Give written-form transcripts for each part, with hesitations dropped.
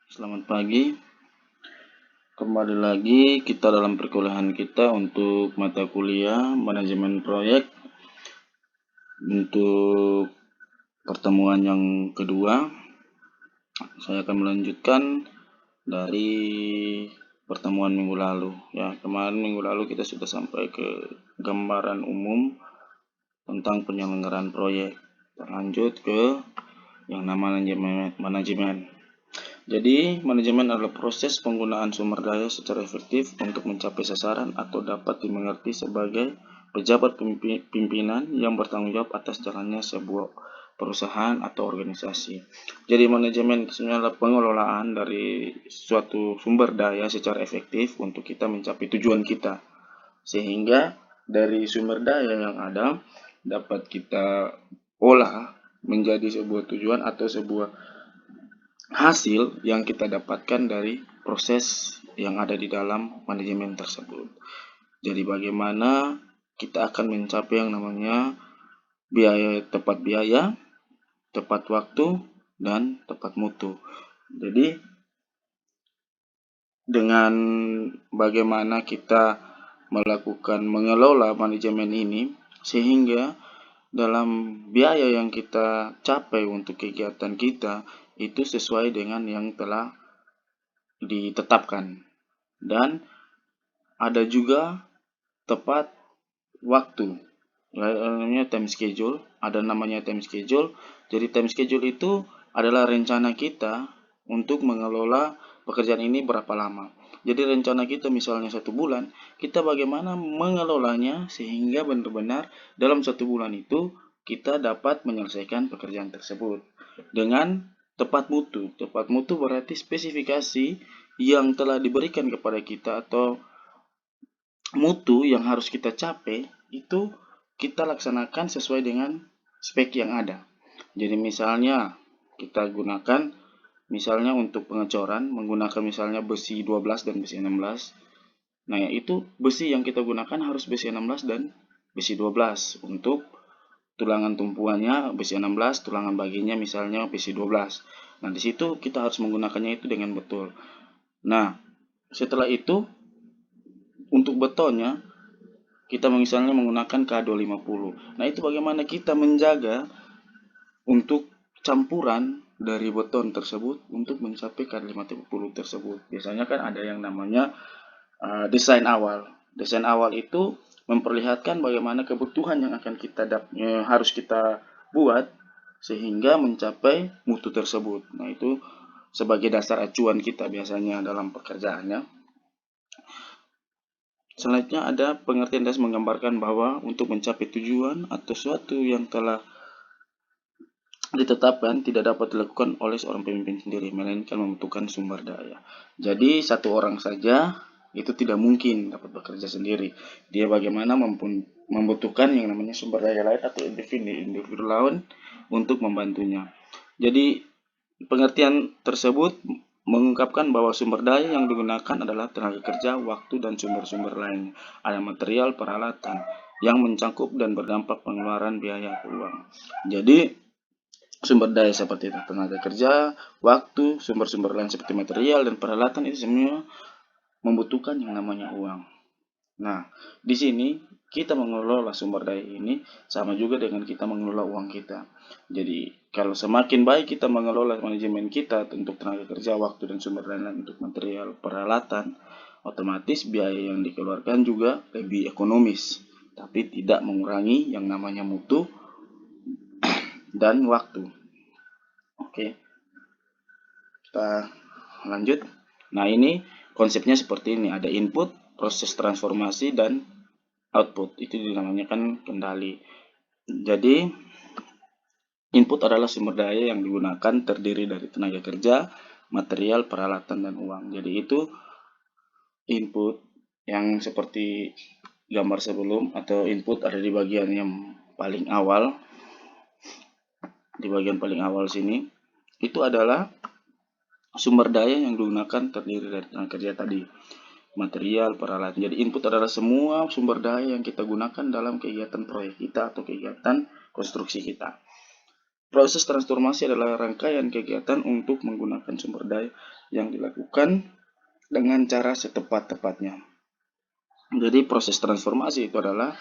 Selamat pagi. Kembali lagi kita dalam perkuliahan kita untuk mata kuliah manajemen proyek. Untuk pertemuan yang kedua, saya akan melanjutkan dari pertemuan minggu lalu. Ya, kemarin minggu lalu kita sudah sampai ke gambaran umum tentang penyelenggaraan proyek. Lanjut ke yang namanya manajemen. Jadi, manajemen adalah proses penggunaan sumber daya secara efektif untuk mencapai sasaran atau dapat dimengerti sebagai pejabat pimpinan yang bertanggung jawab atas jalannya sebuah perusahaan atau organisasi. Jadi, manajemen itu adalah pengelolaan dari suatu sumber daya secara efektif untuk kita mencapai tujuan kita. Sehingga dari sumber daya yang ada dapat kita olah menjadi sebuah tujuan atau sebuah hasil yang kita dapatkan dari proses yang ada di dalam manajemen tersebut. Jadi bagaimana kita akan mencapai yang namanya tepat biaya, tepat waktu, dan tepat mutu. Jadi dengan bagaimana kita melakukan mengelola manajemen ini sehingga dalam biaya yang kita capai untuk kegiatan kita itu sesuai dengan yang telah ditetapkan, dan ada juga tepat waktu, namanya time schedule. Ada namanya time schedule. Jadi time schedule itu adalah rencana kita untuk mengelola pekerjaan ini berapa lama. Jadi rencana kita misalnya 1 bulan, kita bagaimana mengelolanya sehingga benar-benar dalam 1 bulan itu kita dapat menyelesaikan pekerjaan tersebut dengan tepat mutu. Tepat mutu berarti spesifikasi yang telah diberikan kepada kita atau mutu yang harus kita capai itu kita laksanakan sesuai dengan spek yang ada. Jadi misalnya kita gunakan misalnya untuk pengecoran menggunakan misalnya besi 12 dan besi 16. Nah, itu besi yang kita gunakan harus besi 16 dan besi 12. Untuk tulangan tumpuannya besi 16, tulangan baginya misalnya besi 12. Nah, di situ kita harus menggunakannya itu dengan betul. Nah, setelah itu untuk betonnya kita misalnya menggunakan K250. Nah, itu bagaimana kita menjaga untuk campuran dari beton tersebut untuk mencapai K250 tersebut. Biasanya kan ada yang namanya desain awal. Desain awal itu memperlihatkan bagaimana kebutuhan yang akan harus kita buat sehingga mencapai mutu tersebut. Nah, itu sebagai dasar acuan kita biasanya dalam pekerjaannya. Selanjutnya ada pengertian dasar menggambarkan bahwa untuk mencapai tujuan atau suatu yang telah ditetapkan tidak dapat dilakukan oleh seorang pemimpin sendiri, melainkan membutuhkan sumber daya. Jadi satu orang saja itu tidak mungkin dapat bekerja sendiri. Dia bagaimana membutuhkan yang namanya sumber daya lain atau individu lain untuk membantunya. Jadi pengertian tersebut mengungkapkan bahwa sumber daya yang digunakan adalah tenaga kerja, waktu, dan sumber-sumber lain. Ada material, peralatan yang mencangkup dan berdampak pengeluaran biaya uang. Jadi sumber daya seperti tenaga kerja, waktu, sumber-sumber lain seperti material dan peralatan itu semua membutuhkan yang namanya uang. Nah, di sini kita mengelola sumber daya ini sama juga dengan kita mengelola uang kita. Jadi, kalau semakin baik kita mengelola manajemen kita untuk tenaga kerja, waktu, dan sumber lain untuk material, peralatan, otomatis biaya yang dikeluarkan juga lebih ekonomis, tapi tidak mengurangi yang namanya mutu dan waktu. Oke, kita lanjut. Nah, ini konsepnya seperti ini. Ada input, proses transformasi, dan output. Itu dinamakan kan kendali. Jadi input adalah sumber daya yang digunakan terdiri dari tenaga kerja, material, peralatan, dan uang. Jadi itu input yang seperti gambar sebelum, atau input ada di bagian yang paling awal. Di bagian paling awal sini itu adalah sumber daya yang digunakan terdiri dari tenaga kerja tadi, material, peralatan. Jadi input adalah semua sumber daya yang kita gunakan dalam kegiatan proyek kita atau kegiatan konstruksi kita. Proses transformasi adalah rangkaian kegiatan untuk menggunakan sumber daya yang dilakukan dengan cara setepat-tepatnya. Jadi proses transformasi itu adalah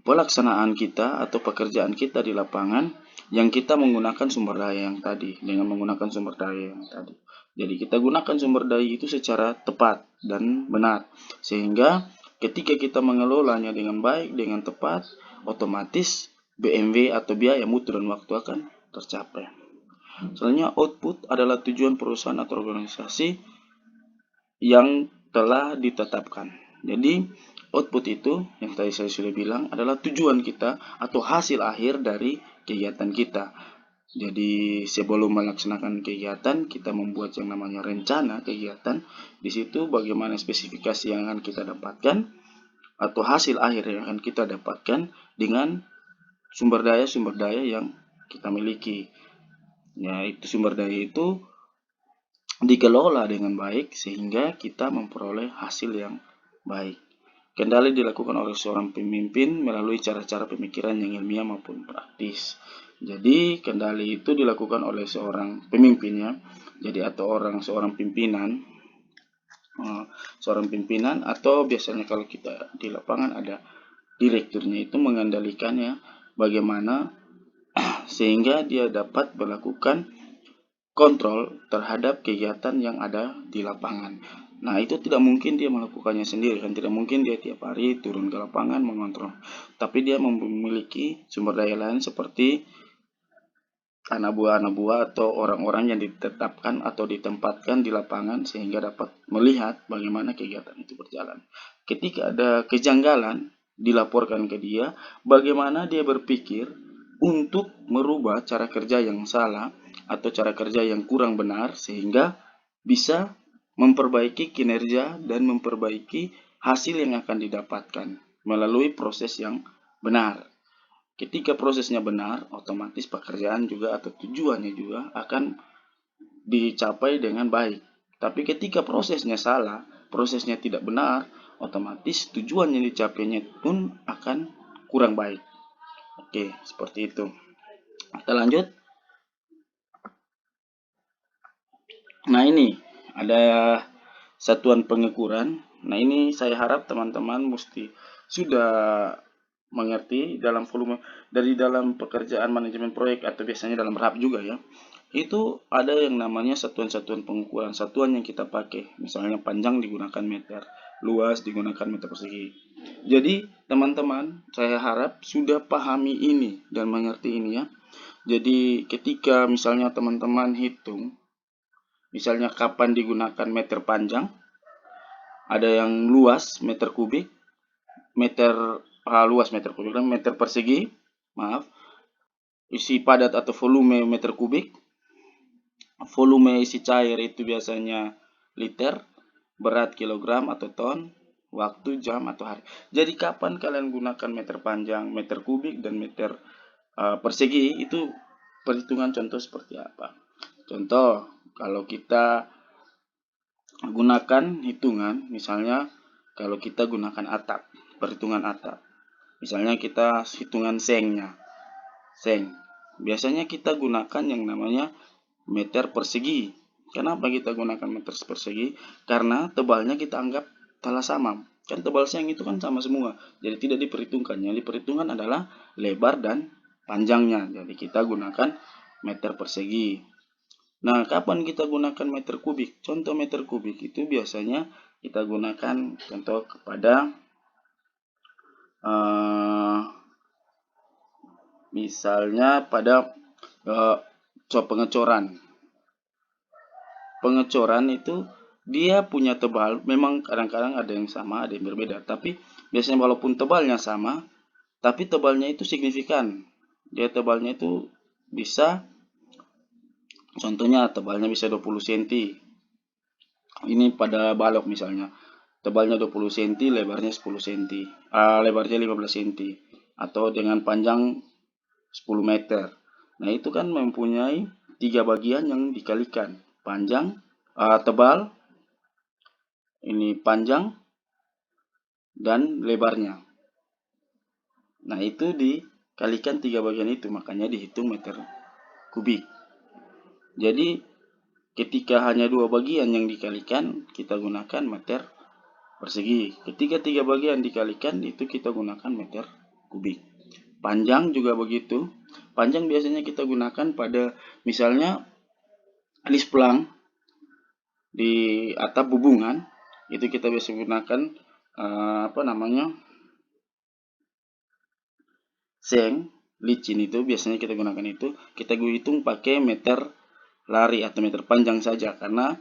pelaksanaan kita atau pekerjaan kita di lapangan yang kita menggunakan sumber daya yang tadi, dengan menggunakan sumber daya yang tadi. Jadi kita gunakan sumber daya itu secara tepat dan benar, sehingga ketika kita mengelolanya dengan baik, dengan tepat, otomatis BMW atau biaya mutu dan waktu akan tercapai. Selanjutnya, output adalah tujuan perusahaan atau organisasi yang telah ditetapkan. Jadi output itu yang tadi saya sudah bilang adalah tujuan kita atau hasil akhir dari kegiatan kita. Jadi sebelum melaksanakan kegiatan, kita membuat yang namanya rencana kegiatan. Di situ bagaimana spesifikasi yang akan kita dapatkan atau hasil akhir yang akan kita dapatkan dengan sumber daya yang kita miliki. Ya, itu sumber daya itu dikelola dengan baik sehingga kita memperoleh hasil yang baik. Kendali dilakukan oleh seorang pemimpin melalui cara-cara pemikiran yang ilmiah maupun praktis. Jadi kendali itu dilakukan oleh seorang pemimpin ya. Jadi atau seorang pimpinan atau biasanya kalau kita di lapangan ada direkturnya itu mengendalikannya bagaimana sehingga dia dapat melakukan kontrol terhadap kegiatan yang ada di lapangan. Nah, itu tidak mungkin dia melakukannya sendiri, kan tidak mungkin dia tiap hari turun ke lapangan mengontrol. Tapi dia memiliki sumber daya lain seperti anak buah atau orang-orang yang ditetapkan atau ditempatkan di lapangan sehingga dapat melihat bagaimana kegiatan itu berjalan. Ketika ada kejanggalan, dilaporkan ke dia bagaimana dia berpikir untuk merubah cara kerja yang salah atau cara kerja yang kurang benar sehingga bisa memperbaiki kinerja dan memperbaiki hasil yang akan didapatkan melalui proses yang benar. Ketika prosesnya benar, otomatis pekerjaan juga atau tujuannya juga akan dicapai dengan baik. Tapi ketika prosesnya salah, prosesnya tidak benar, otomatis tujuan yang dicapainya pun akan kurang baik. Oke, seperti itu. Kita lanjut. Nah, ini ada satuan pengukuran. Nah, ini saya harap teman-teman mesti sudah mengerti dalam volume dari dalam pekerjaan manajemen proyek atau biasanya dalam RAP juga ya. Itu ada yang namanya satuan-satuan pengukuran, satuan yang kita pakai. Misalnya panjang digunakan meter, luas digunakan meter persegi. Jadi, teman-teman, saya harap sudah pahami ini dan mengerti ini ya. Jadi, ketika misalnya teman-teman hitung misalnya kapan digunakan meter panjang, ada yang luas meter kubik, luas meter kubik dan meter persegi, maaf, isi padat atau volume meter kubik, volume isi cair itu biasanya liter, berat kilogram atau ton, waktu jam atau hari. Jadi kapan kalian gunakan meter panjang, meter kubik dan meter persegi itu perhitungan contoh seperti apa? Contoh, kalau kita gunakan hitungan, misalnya kalau kita gunakan atap, perhitungan atap. Misalnya kita hitungan sengnya. Seng. Biasanya kita gunakan yang namanya meter persegi. Kenapa kita gunakan meter persegi? Karena tebalnya kita anggap telah sama. Kan tebal seng itu kan sama semua. Jadi tidak diperhitungkan. Yang diperhitungkan adalah lebar dan panjangnya. Jadi kita gunakan meter persegi. Nah, kapan kita gunakan meter kubik? Contoh meter kubik itu biasanya kita gunakan contoh kepada misalnya pada pengecoran. Pengecoran itu dia punya tebal, memang kadang-kadang ada yang sama, ada yang berbeda. Tapi biasanya walaupun tebalnya sama, tapi tebalnya itu signifikan. Dia tebalnya itu bisa, contohnya tebalnya bisa 20 cm. Ini pada balok misalnya. Tebalnya 20 cm, lebarnya 10 cm. Lebarnya 15 cm. Atau dengan panjang 10 meter. Nah, itu kan mempunyai 3 bagian yang dikalikan. Panjang, tebal, ini panjang, dan lebarnya. Nah, itu dikalikan 3 bagian itu, makanya dihitung meter kubik. Jadi, ketika hanya 2 bagian yang dikalikan, kita gunakan meter persegi. Ketika 3 bagian dikalikan, itu kita gunakan meter kubik. Panjang juga begitu. Panjang biasanya kita gunakan pada misalnya list plank di atap hubungan, itu kita biasa gunakan seng, licin, itu biasanya kita gunakan itu. Kita hitung pakai meter lari atau meter panjang saja, karena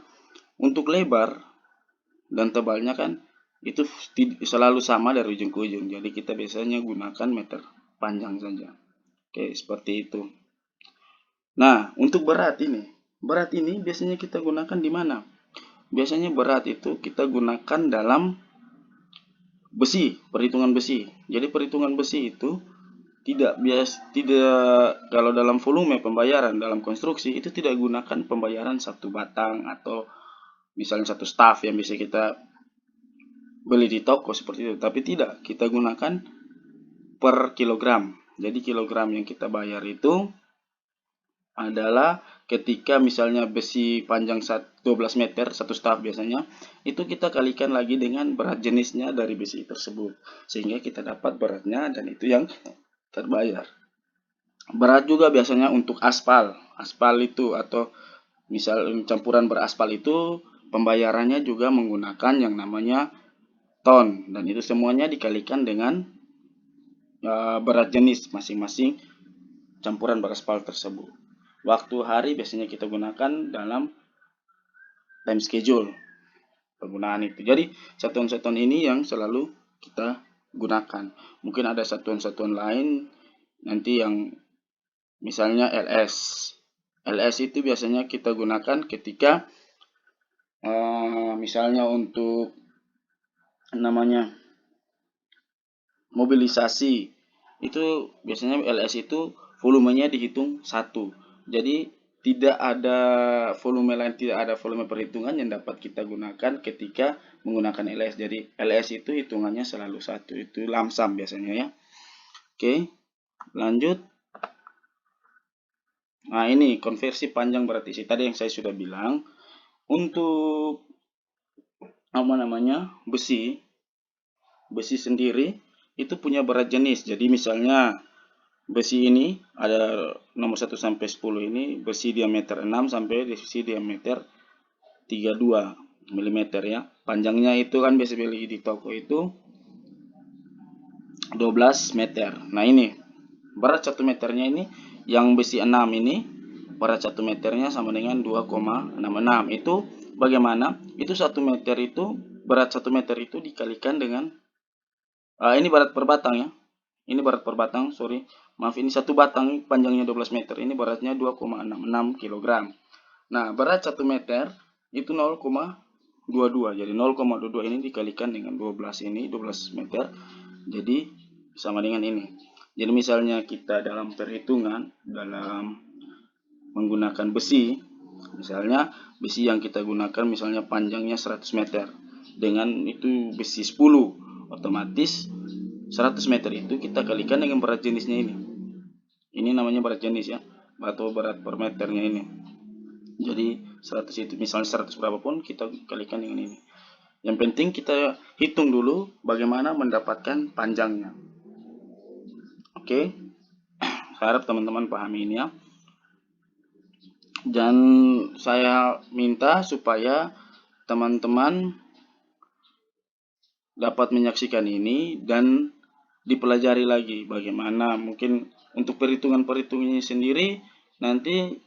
untuk lebar dan tebalnya kan itu selalu sama dari ujung ke ujung. Jadi kita biasanya gunakan meter panjang saja. Oke, seperti itu. Nah, untuk berat ini biasanya kita gunakan di mana? Biasanya berat itu kita gunakan dalam besi, perhitungan besi. Jadi perhitungan besi itu tidak kalau dalam volume pembayaran dalam konstruksi itu tidak gunakan pembayaran satu batang atau misalnya satu staff yang bisa kita beli di toko seperti itu, tapi tidak, kita gunakan per kilogram. Jadi kilogram yang kita bayar itu adalah ketika misalnya besi panjang 12 meter, satu staff biasanya, itu kita kalikan lagi dengan berat jenisnya dari besi tersebut, sehingga kita dapat beratnya dan itu yang terbayar. Berat juga biasanya untuk aspal itu, atau misal campuran beraspal itu pembayarannya juga menggunakan yang namanya ton, dan itu semuanya dikalikan dengan berat jenis masing-masing campuran beraspal tersebut. Waktu hari biasanya kita gunakan dalam time schedule penggunaan itu. Jadi satuan-satuan ini yang selalu kita gunakan. Mungkin ada satuan-satuan lain nanti yang misalnya LS. LS itu biasanya kita gunakan ketika misalnya untuk namanya mobilisasi. Itu biasanya LS itu volumenya dihitung 1. Jadi tidak ada volume lain, tidak ada volume perhitungan yang dapat kita gunakan ketika menggunakan LS. Jadi LS itu hitungannya selalu 1. Itu lamsam biasanya ya. Oke, lanjut. Nah, ini konversi panjang berat isi. Tadi yang saya sudah bilang, untuk besi sendiri itu punya berat jenis. Jadi misalnya besi ini ada nomor 1 sampai 10 ini besi diameter 6 sampai besi diameter 32 mm ya. Panjangnya itu kan biasa beli di toko itu 12 meter. Nah, ini berat 1 meternya ini yang besi 6 ini berat 1 meternya sama dengan 2,66. Itu bagaimana? Itu 1 meter itu berat 1 meter itu dikalikan dengan ini berat per batang ya. Ini berat per batang, sorry. Maaf, ini satu batang panjangnya 12 meter. Ini beratnya 2,66 kg. Nah, berat 1 meter itu 0,22. Jadi 0,22 ini dikalikan dengan 12 ini, 12 meter. Jadi sama dengan ini. Jadi misalnya kita dalam perhitungan, dalam menggunakan besi, misalnya besi yang kita gunakan misalnya panjangnya 100 meter. Dengan itu besi 10. Otomatis 100 meter itu kita kalikan dengan berat jenisnya ini. Ini namanya berat jenis ya, atau berat per meternya ini. Jadi 100 itu misalnya 100 berapapun kita kalikan dengan ini. Yang penting kita hitung dulu bagaimana mendapatkan panjangnya. Oke, harap teman-teman pahami ini ya. Dan saya minta supaya teman-teman dapat menyaksikan ini dan dipelajari lagi bagaimana mungkin untuk perhitungan-perhitungannya sendiri nanti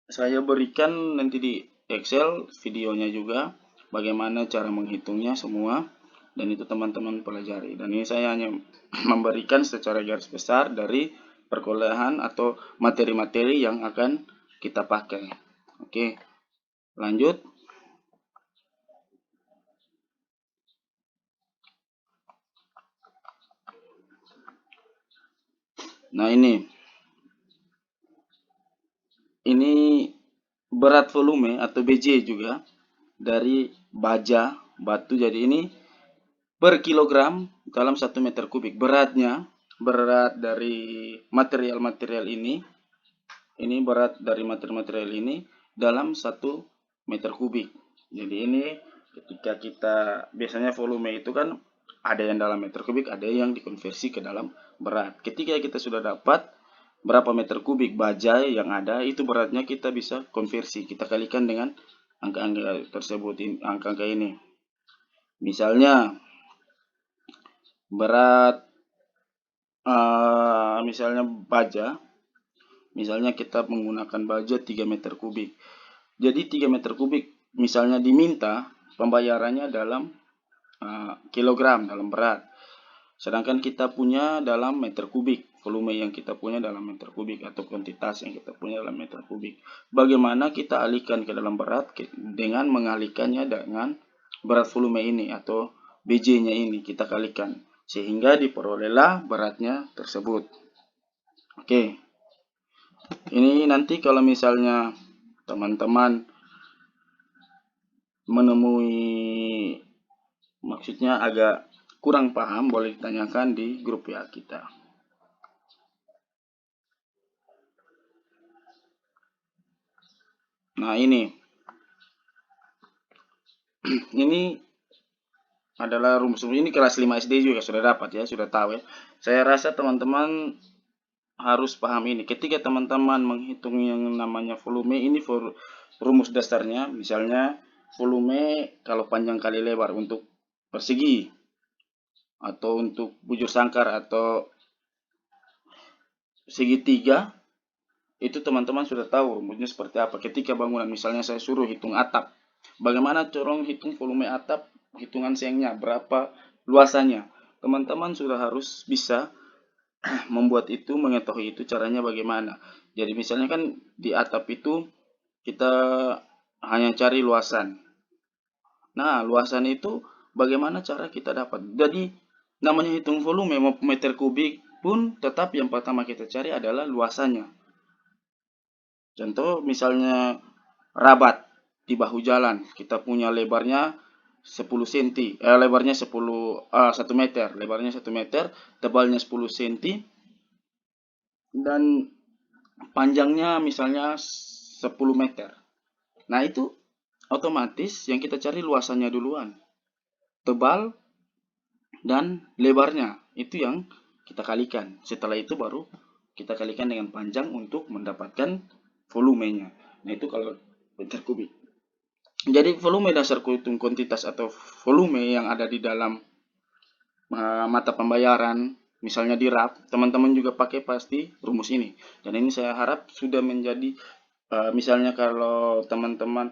saya berikan nanti di Excel videonya juga bagaimana cara menghitungnya semua, dan itu teman-teman pelajari. Dan ini saya hanya memberikan secara garis besar dari perkuliahan atau materi-materi yang akan kita pakai. Oke, lanjut. Nah, ini berat volume atau BJ juga dari baja batu. Jadi ini per kilogram dalam 1 meter kubik. Berat dari material-material ini berat dari material-material ini dalam 1 meter kubik. Jadi ini ketika kita biasanya volume itu kan ada yang dalam meter kubik, ada yang dikonversi ke dalam berat. Ketika kita sudah dapat berapa meter kubik baja yang ada, itu beratnya kita bisa konversi. Kita kalikan dengan angka-angka tersebut, angka-angka ini. Misalnya berat misalnya baja, misalnya kita menggunakan baja 3 meter kubik. Jadi 3 meter kubik misalnya diminta pembayarannya dalam kilogram, dalam berat. Sedangkan kita punya dalam meter kubik, volume yang kita punya dalam meter kubik atau kuantitas yang kita punya dalam meter kubik. Bagaimana kita alihkan ke dalam berat dengan mengalihkannya dengan berat volume ini atau BJ-nya ini kita kalikan sehingga diperolehlah beratnya tersebut. Oke. Ini nanti kalau misalnya teman-teman menemui maksudnya agak kurang paham, boleh ditanyakan di grup WA kita. Nah ini ini adalah rumus. Ini kelas 5 SD juga sudah dapat ya, sudah tahu ya. Saya rasa teman-teman harus paham ini. Ketika teman-teman menghitung yang namanya volume, ini rumus dasarnya. Misalnya volume kalau panjang kali lebar untuk persegi atau untuk bujur sangkar atau segitiga, itu teman-teman sudah tahu rumusnya seperti apa. Ketika bangunan, misalnya saya suruh hitung atap, bagaimana corong hitung volume atap, hitungan sengnya, berapa luasannya. Teman-teman sudah harus bisa membuat itu, mengetahui itu caranya bagaimana. Jadi misalnya kan di atap itu kita hanya cari luasan. Nah, luasan itu bagaimana cara kita dapat. Jadi namanya hitung volume meter kubik pun tetap yang pertama kita cari adalah luasannya. Contoh misalnya rabat di bahu jalan, kita punya lebarnya 10 cm, lebarnya 1 meter, lebarnya 1 meter, tebalnya 10 cm, dan panjangnya misalnya 10 meter. Nah itu otomatis yang kita cari luasannya duluan, tebal dan lebarnya, itu yang kita kalikan. Setelah itu baru kita kalikan dengan panjang untuk mendapatkan volumenya. Nah itu kalau meter kubik. Jadi volume dasar hitung kuantitas atau volume yang ada di dalam mata pembayaran, misalnya di RAP, teman-teman juga pakai pasti rumus ini. Dan ini saya harap sudah menjadi, misalnya kalau teman-teman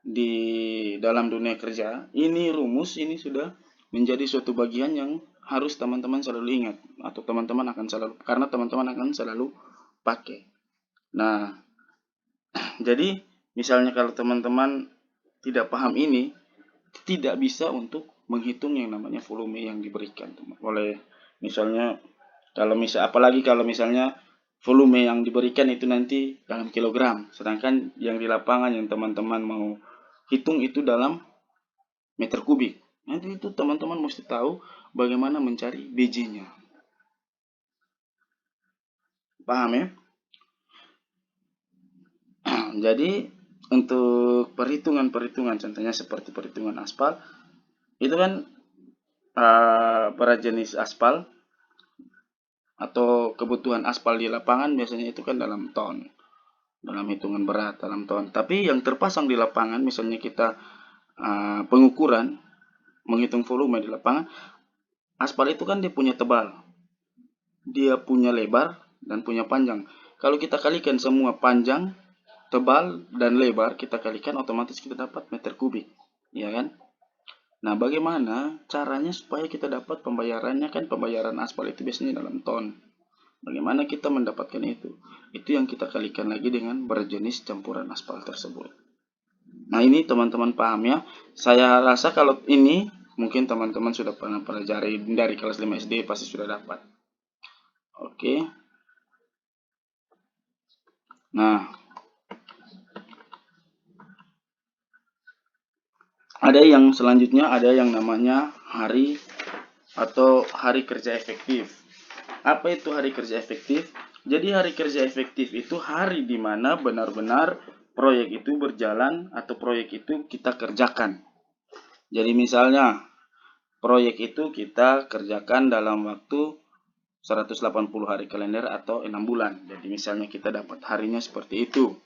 di dalam dunia kerja, ini rumus ini sudah menjadi suatu bagian yang harus teman-teman selalu ingat, atau teman-teman akan selalu, karena teman-teman akan selalu pakai. Nah, jadi misalnya kalau teman-teman tidak paham ini, tidak bisa untuk menghitung yang namanya volume yang diberikan oleh, misalnya apalagi kalau misalnya volume yang diberikan itu nanti dalam kilogram, sedangkan yang di lapangan yang teman-teman mau hitung itu dalam meter kubik. Nanti itu teman-teman mesti tahu bagaimana mencari BJ-nya. Paham ya? Jadi untuk perhitungan-perhitungan, contohnya seperti perhitungan aspal, itu kan berat jenis aspal atau kebutuhan aspal di lapangan biasanya itu kan dalam ton, dalam hitungan berat dalam ton. Tapi yang terpasang di lapangan, misalnya kita pengukuran menghitung volume di lapangan, aspal itu kan dia punya tebal, dia punya lebar, dan punya panjang. Kalau kita kalikan semua panjang, tebal, dan lebar, kita kalikan, otomatis kita dapat meter kubik, ya kan? Nah, bagaimana caranya supaya kita dapat pembayarannya? Kan pembayaran aspal itu biasanya dalam ton. Bagaimana kita mendapatkan itu? Itu yang kita kalikan lagi dengan berjenis campuran aspal tersebut. Nah, ini teman-teman paham ya. Saya rasa kalau ini mungkin teman-teman sudah pernah pelajari dari kelas 5 SD, pasti sudah dapat. Oke. Nah, ada yang selanjutnya, ada yang namanya hari atau hari kerja efektif. Apa itu hari kerja efektif? Jadi hari kerja efektif itu hari di mana benar-benar proyek itu berjalan atau proyek itu kita kerjakan. Jadi misalnya proyek itu kita kerjakan dalam waktu 180 hari kalender atau 6 bulan. Jadi misalnya kita dapat harinya seperti itu.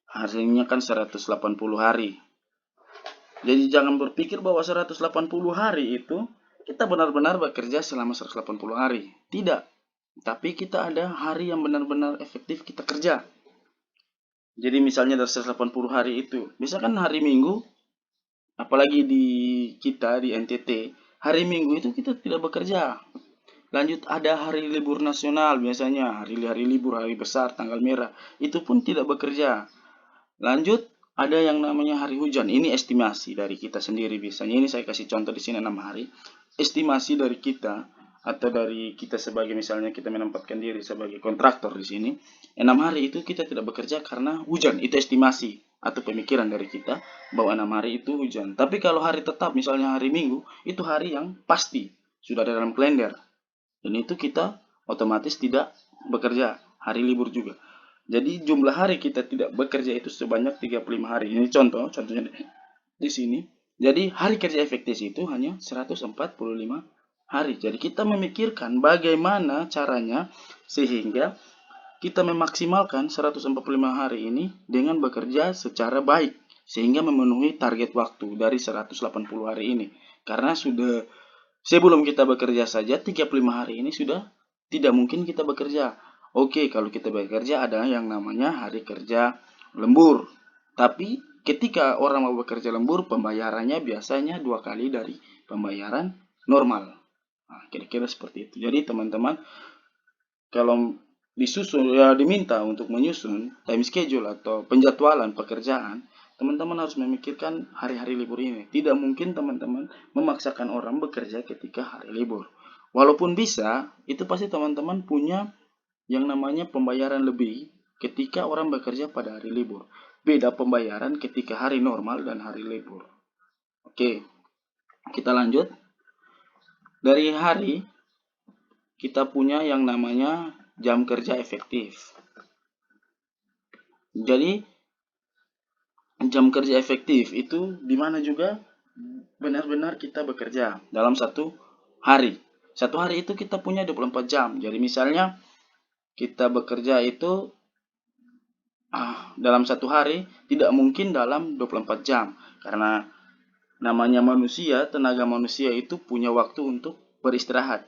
Harinya kan 180 hari. Jadi jangan berpikir bahwa 180 hari itu kita benar-benar bekerja selama 180 hari. Tidak. Tapi kita ada hari yang benar-benar efektif kita kerja. Jadi misalnya dari 180 hari itu, misalkan hari Minggu, apalagi di kita di NTT, hari Minggu itu kita tidak bekerja. Lanjut ada hari libur nasional biasanya, hari-hari libur, hari besar, tanggal merah, itu pun tidak bekerja. Lanjut ada yang namanya hari hujan. Ini estimasi dari kita sendiri biasanya. Ini saya kasih contoh di sini 6 hari. Estimasi dari kita atau dari kita sebagai misalnya kita menempatkan diri sebagai kontraktor di sini, 6 hari itu kita tidak bekerja karena hujan. Itu estimasi atau pemikiran dari kita bahwa 6 hari itu hujan. Tapi kalau hari tetap misalnya hari Minggu, itu hari yang pasti sudah ada dalam kalender. Dan itu kita otomatis tidak bekerja, hari libur juga. Jadi jumlah hari kita tidak bekerja itu sebanyak 35 hari. Ini contohnya di sini. Jadi hari kerja efektif itu hanya 145 hari. Jadi kita memikirkan bagaimana caranya sehingga kita memaksimalkan 145 hari ini dengan bekerja secara baik sehingga memenuhi target waktu dari 180 hari ini. Karena sudah sebelum kita bekerja saja 35 hari ini sudah tidak mungkin kita bekerja. Oke, kalau kita bekerja ada yang namanya hari kerja lembur. Tapi ketika orang mau bekerja lembur, pembayarannya biasanya 2 kali dari pembayaran normal. Nah, kira-kira seperti itu. Jadi teman-teman, kalau disusun ya diminta untuk menyusun time schedule atau penjadwalan pekerjaan, teman-teman harus memikirkan hari-hari libur ini. Tidak mungkin teman-teman memaksakan orang bekerja ketika hari libur. Walaupun bisa, itu pasti teman-teman punya yang namanya pembayaran lebih ketika orang bekerja pada hari libur. Beda pembayaran ketika hari normal dan hari libur. Oke, kita lanjut. Dari hari, kita punya yang namanya jam kerja efektif. Jadi, jam kerja efektif itu dimana juga benar-benar kita bekerja dalam satu hari. Satu hari itu kita punya 24 jam. Jadi misalnya kita bekerja itu dalam satu hari tidak mungkin dalam 24 jam. Karena namanya manusia, tenaga manusia itu punya waktu untuk beristirahat.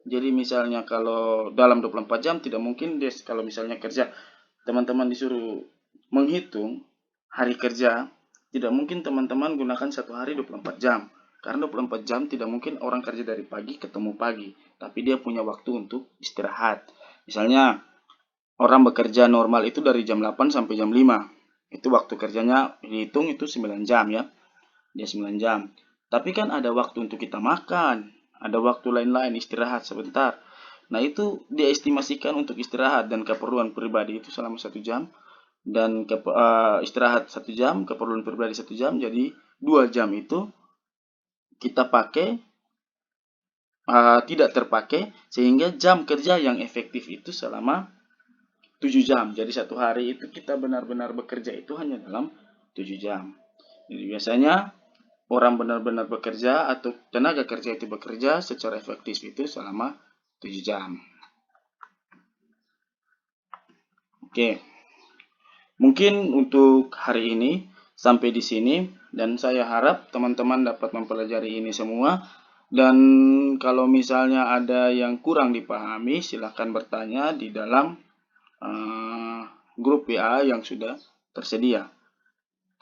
Jadi misalnya kalau dalam 24 jam tidak mungkin kalau misalnya kerja, teman-teman disuruh menghitung hari kerja, tidak mungkin teman-teman gunakan satu hari 24 jam. Karena 24 jam tidak mungkin orang kerja dari pagi ketemu pagi, tapi dia punya waktu untuk istirahat. Misalnya orang bekerja normal itu dari jam 8 sampai jam 5. Itu waktu kerjanya dihitung itu 9 jam ya. Dia 9 jam. Tapi kan ada waktu untuk kita makan, ada waktu lain-lain istirahat sebentar. Nah itu diestimasikan untuk istirahat dan keperluan pribadi itu selama 1 jam. Dan istirahat 1 jam, keperluan pribadi 1 jam. Jadi 2 jam itu kita pakai tidak terpakai sehingga jam kerja yang efektif itu selama 7 jam. Jadi satu hari itu kita benar-benar bekerja itu hanya dalam 7 jam. Jadi biasanya orang benar-benar bekerja atau tenaga kerja itu bekerja secara efektif itu selama 7 jam. Oke. Mungkin untuk hari ini sampai di sini dan saya harap teman-teman dapat mempelajari ini semua. Dan kalau misalnya ada yang kurang dipahami silahkan bertanya di dalam grup WA yang sudah tersedia.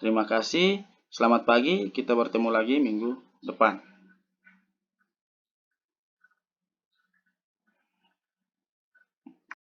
Terima kasih, selamat pagi, kita bertemu lagi minggu depan.